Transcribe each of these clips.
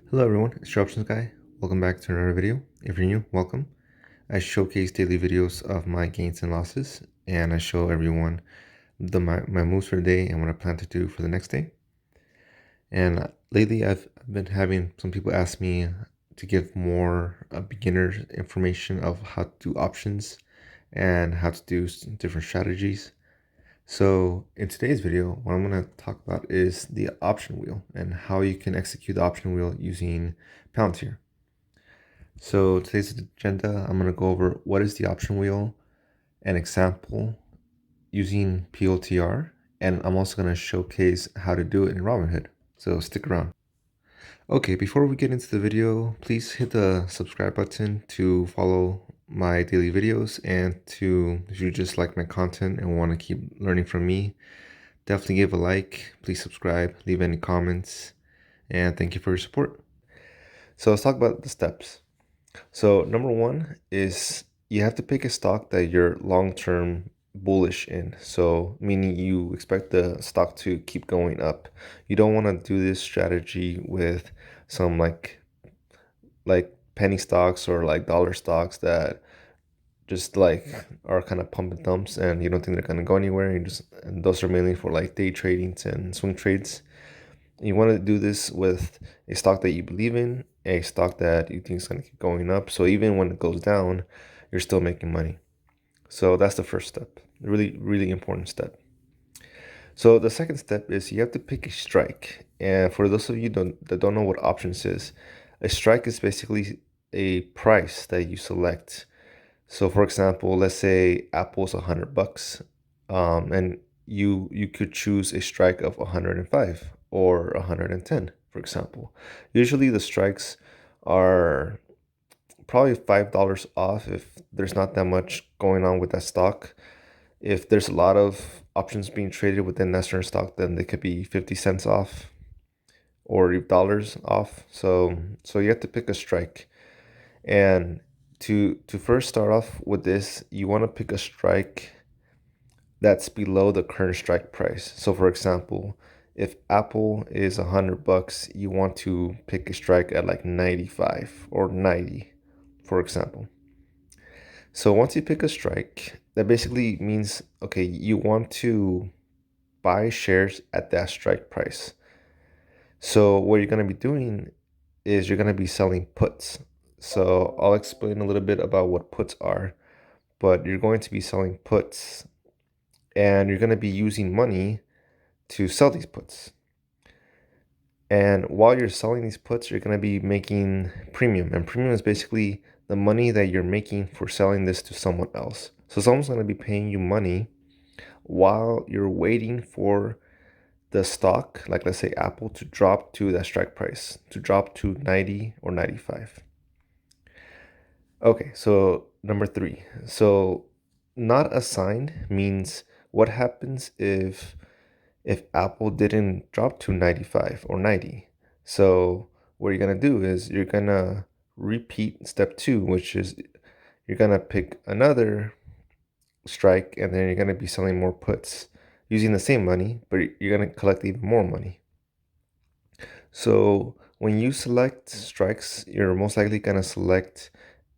Hello everyone, it's your Options Guy. Welcome back to another video. If you're new, welcome. I showcase daily videos of my gains and losses, and I show everyone my moves for the day and what I plan to do for the next day. And lately I've been having some people ask me to give more beginner information of how to do options and how to do different strategies. So in today's video, what I'm going to talk about is the option wheel and how you can execute the option wheel using Palantir. So today's agenda, I'm going to go over what is the option wheel, an example using PLTR, and I'm also going to showcase how to do it in Robinhood. So stick around. Okay, before we get into the video, please hit the subscribe button to follow my daily videos, and if you just like my content and want to keep learning from me, definitely give a like, please subscribe, leave any comments, and thank you for your support. So let's talk about the steps. So number one is you have to pick a stock that you're long-term bullish in. So meaning you expect the stock to keep going up. You don't want to do this strategy with some like penny stocks or like dollar stocks that just like are kind of pump and dumps and you don't think they're going to go anywhere. And those are mainly for like day trading and swing trades. You want to do this with a stock that you believe in, a stock that you think is going to keep going up. So even when it goes down, you're still making money. So that's the first step. Really, really important step. So the second step is you have to pick a strike. And for those of you that don't know what options is, a strike is basically a price that you select. So for example, let's say Apple's $100, and you could choose a strike of 105 or 110, for example. Usually the strikes are probably $5 off if there's not that much going on with that stock. If there's a lot of options being traded within that certain stock, then they could be 50 cents off or dollars off. So you have to pick a strike. And to first start off with this, you want to pick a strike that's below the current strike price. So for example, if Apple is $100, you want to pick a strike at like 95 or 90, for example. So once you pick a strike, that basically means, okay, you want to buy shares at that strike price. So what you're going to be doing is you're going to be selling puts. So I'll explain a little bit about what puts are, but you're going to be selling puts and you're going to be using money to sell these puts. And while you're selling these puts, you're going to be making premium. And premium is basically the money that you're making for selling this to someone else. So someone's going to be paying you money while you're waiting for the stock, like let's say Apple, to drop to that strike price, to drop to 90 or 95. Okay, so number three. So not assigned means what happens if Apple didn't drop to 95 or 90. So what you're gonna do is you're gonna repeat step two, which is you're gonna pick another strike and then you're gonna be selling more puts using the same money, but you're gonna collect even more money. So when you select strikes, you're most likely gonna select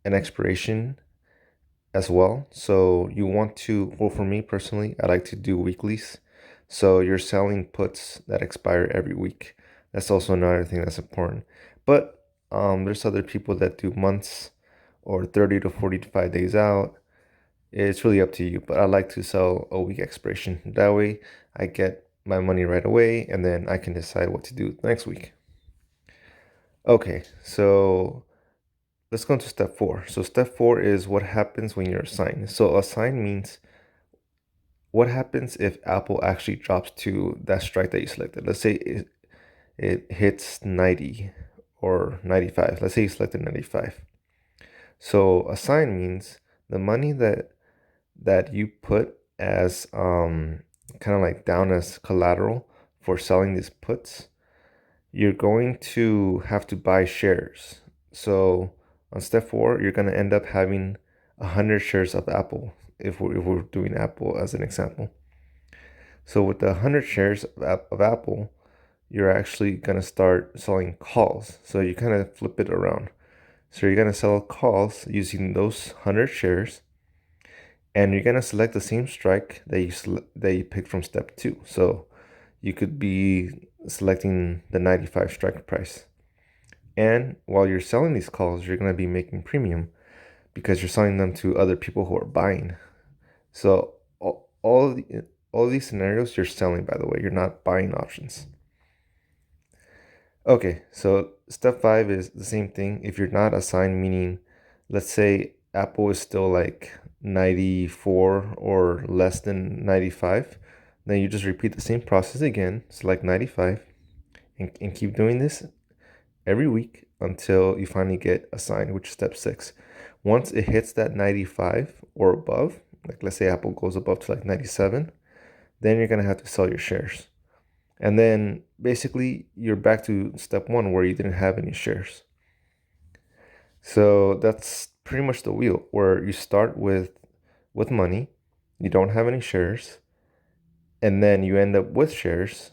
an expiration as well. So you want to, well, for me personally, I like to do weeklies. So you're selling puts that expire every week. That's also another thing that's important. But there's other people that do months or 30 to 45 days out. It's really up to you, but I like to sell a week expiration. That way I get my money right away and then I can decide what to do next week. Okay, so let's go into step four. So step four is what happens when you're assigned. So assigned means what happens if Apple actually drops to that strike that you selected. Let's say it hits 90 or 95. Let's say you selected 95. So assigned means the money that you put as kind of like down as collateral for selling these puts, you're going to have to buy shares. So on step four, you're going to end up having 100 shares of Apple if we're doing Apple as an example. So with the 100 shares of Apple, you're actually going to start selling calls. So you kind of flip it around. So you're going to sell calls using those 100 shares, and you're going to select the same strike that you picked from step 2. So you could be selecting the 95 strike price. And while you're selling these calls, you're going to be making premium because you're selling them to other people who are buying. So all these scenarios you're selling, by the way, you're not buying options. Okay, so step 5 is the same thing. If you're not assigned, meaning let's say Apple is still like 94 or less than 95, then you just repeat the same process again, select 95, and keep doing this every week until you finally get assigned, which is step 6. Once it hits that 95 or above, like let's say Apple goes above to like 97, then you're going to have to sell your shares. And then basically you're back to step 1 where you didn't have any shares. So that's pretty much the wheel where you start with money, you don't have any shares, and then you end up with shares,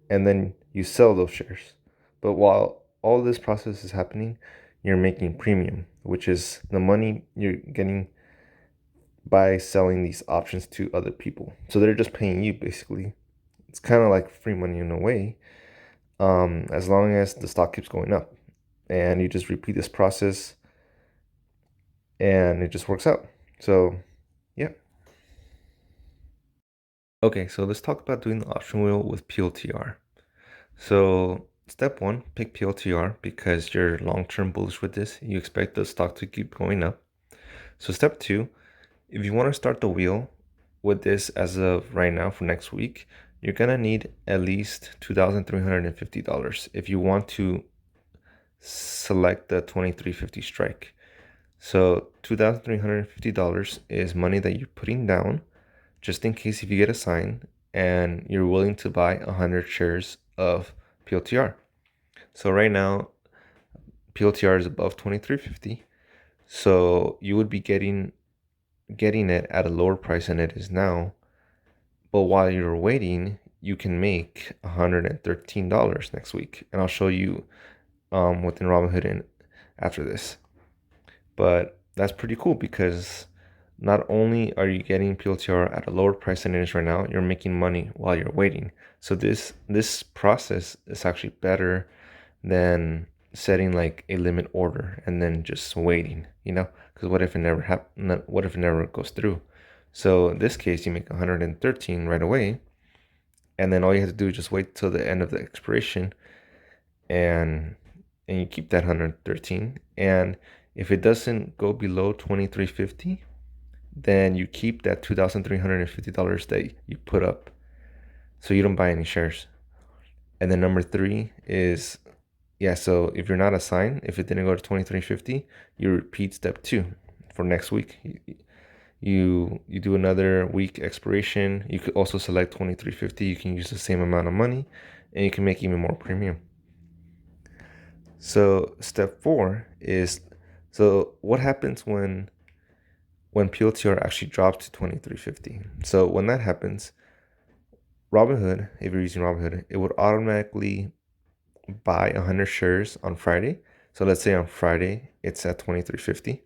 and then you sell those shares. But while all this process is happening, you're making premium, which is the money you're getting by selling these options to other people. So they're just paying you basically. It's kind of like free money in a way, as long as the stock keeps going up. And you just repeat this process and it just works out. So, yeah. Okay, so let's talk about doing the option wheel with PLTR. So, step 1, pick PLTR because you're long-term bullish with this. You expect the stock to keep going up. So, step 2, if you want to start the wheel with this as of right now for next week, you're going to need at least $2,350 if you want to select the 2350 strike. So $2,350 is money that you're putting down just in case if you get assigned and you're willing to buy 100 shares of PLTR. So right now, PLTR is above 2350. So you would be getting it at a lower price than it is now. But while you're waiting, you can make $113 next week. And I'll show you within Robinhood after this. But that's pretty cool because not only are you getting PLTR at a lower price than it is right now, you're making money while you're waiting. So this process is actually better than setting like a limit order and then just waiting, because what if it never what if it never goes through? So in this case, you make 113 right away, and then all you have to do is just wait till the end of the expiration, and you keep that 113. And if it doesn't go below 2350, then you keep that $2,350 that you put up, so you don't buy any shares. And then number 3 is, so if you're not assigned, if it didn't go to 2350, you repeat step 2 for next week. You do another week expiration. You could also select 2350. You can use the same amount of money, and you can make even more premium. So step 4 is, so what happens when PLTR actually drops to 2350? So when that happens, Robinhood, if you're using Robinhood, it would automatically buy 100 shares on Friday. So let's say on Friday it's at 2350.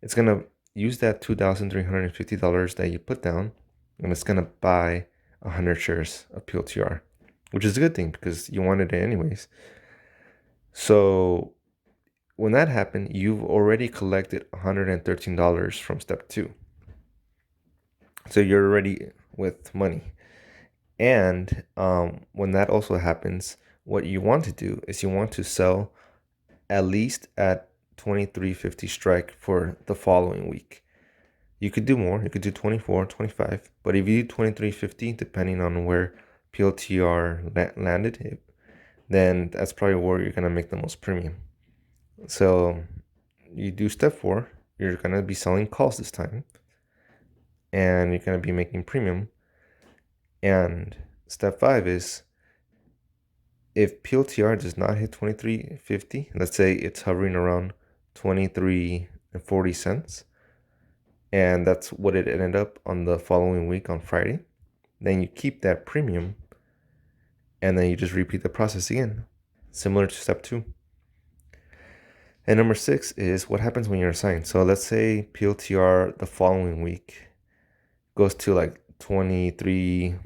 It's gonna use that $2,350 that you put down, and it's gonna buy 100 shares of PLTR, which is a good thing because you wanted it anyways. So when that happened, you've already collected $113 from step 2. So you're already with money. And when that also happens, what you want to do is you want to sell at least at 2350 strike for the following week. You could do more. You could do 24, 25. But if you do 2350, depending on where PLTR landed, then that's probably where you're going to make the most premium. So you do step 4. You're going to be selling calls this time, and you're going to be making premium. And step 5 is, if PLTR does not hit 2350, let's say it's hovering around 23.40 cents, and that's what it ended up on the following week on Friday, then you keep that premium and then you just repeat the process again, similar to step 2. And number 6 is what happens when you're assigned. So let's say PLTR the following week goes to like 23,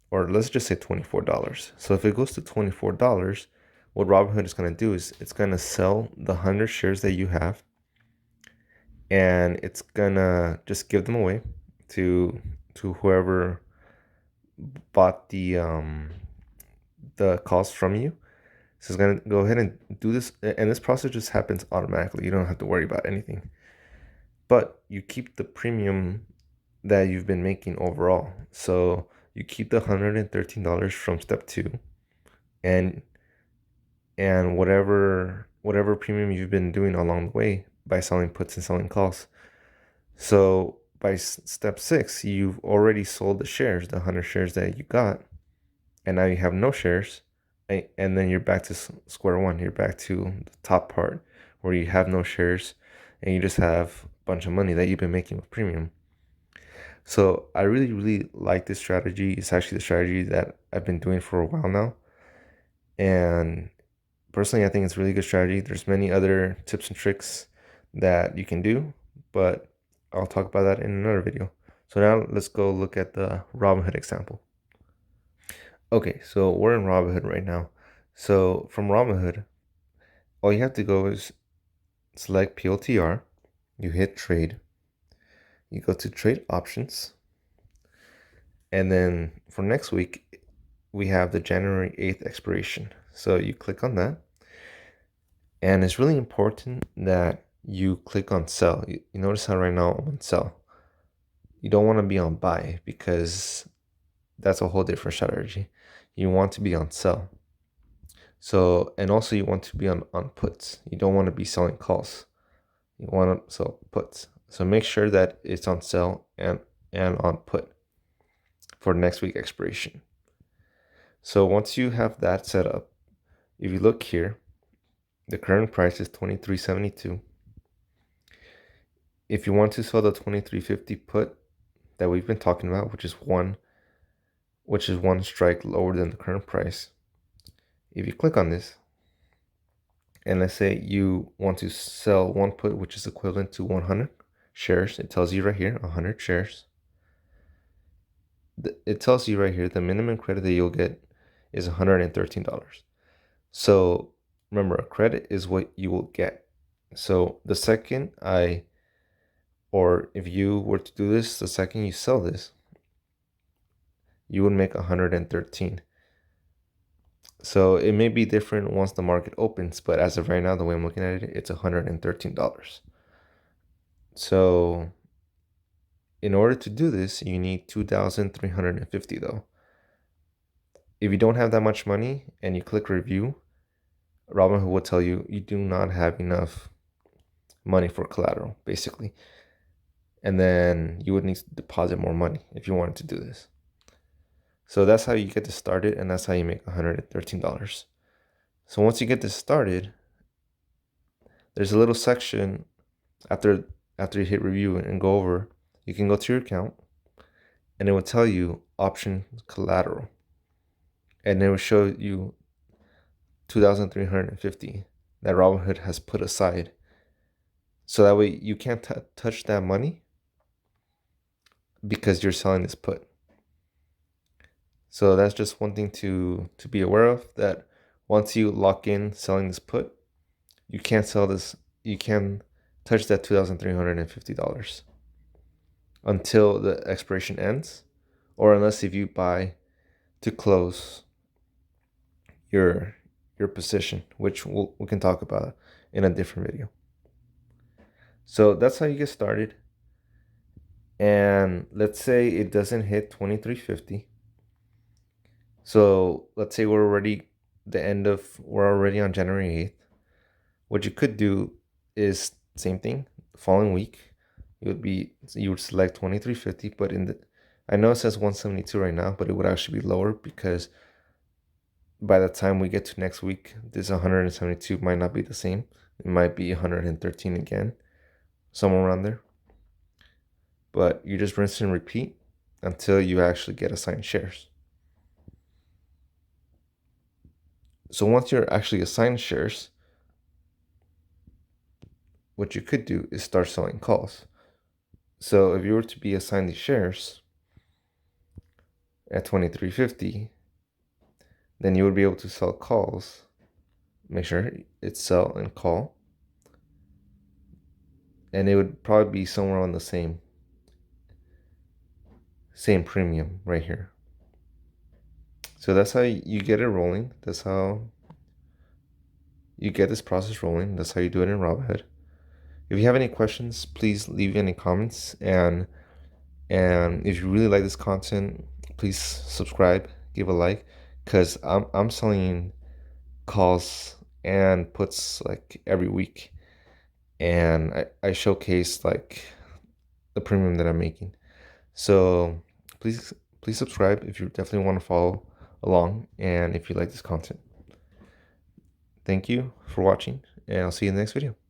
or let's just say $24. So if it goes to $24, what Robinhood is going to do is it's going to sell the 100 shares that you have, and it's going to just give them away to whoever bought the calls from you. So it's going to go ahead and do this, and this process just happens automatically. You don't have to worry about anything. But you keep the premium that you've been making overall. So you keep the $113 from step 2, and whatever premium you've been doing along the way by selling puts and selling calls. So by step 6, you've already sold the shares, the 100 shares that you got, and now you have no shares, and then you're back to square one. You're back to the top part where you have no shares and you just have a bunch of money that you've been making with premium. So I really like this strategy. It's actually the strategy that I've been doing for a while now, and personally I think it's a really good strategy. There's many other tips and tricks that you can do, but I'll talk about that in another video. So now let's go look at the Robinhood example. Okay, so we're in Robinhood right now. So from Robinhood, all you have to go is select PLTR, you hit trade, you go to trade options, and then for next week, we have the January 8th expiration. So you click on that, and it's really important that you click on sell. You notice how right now I'm on sell. You don't want to be on buy because that's a whole different strategy. You want to be on sell. So, and also you want to be on puts. You don't want to be selling calls. You want to sell puts. So make sure that it's on sell and on put for next week expiration. So once you have that set up, if you look here, the current price is $23.72. If you want to sell the $23.50 put that we've been talking about, which is one strike lower than the current price, if you click on this, and let's say you want to sell one put, which is equivalent to 100 shares, it tells you right here 100 shares. It tells you right here the minimum credit that you'll get is $113. So remember, a credit is what you will get. So the second if you were to do this, the second you sell this, you would make 113. So it may be different once the market opens, but as of right now, the way I'm looking at it, it's $113. So in order to do this, you need $2,350 though. If you don't have that much money and you click review, Robinhood will tell you you do not have enough money for collateral, basically. And then you would need to deposit more money if you wanted to do this. So that's how you get this started, and that's how you make $113. So once you get this started, there's a little section after you hit review and go over, you can go to your account, and it will tell you option collateral, and it will show you $2,350 that Robinhood has put aside. So that way you can't touch that money because you're selling this put. So that's just one thing to be aware of, that once you lock in selling this put, you can't sell this, you can touch that $2,350 until the expiration ends, or unless if you buy to close your position, which we can talk about in a different video. So that's how you get started. And let's say it doesn't hit 2350. So let's say we're already on January 8th. What you could do is same thing. The following week, you would select 2350, but I know it says 172 right now, but it would actually be lower because by the time we get to next week, this 172 might not be the same. It might be 113 again, somewhere around there. But you just rinse and repeat until you actually get assigned shares. So once you're actually assigned shares, what you could do is start selling calls. So if you were to be assigned these shares at 23.50, then you would be able to sell calls. Make sure it's sell and call, and it would probably be somewhere on the same premium right here. So that's how you get it rolling. That's how you get this process rolling. That's how you do it in Robinhood. If you have any questions, please leave any comments, and if you really like this content, please subscribe, give a like, because I'm selling calls and puts like every week, and I showcase like the premium that I'm making. So please subscribe if you definitely want to follow along, and if you like this content. Thank you for watching, and I'll see you in the next video.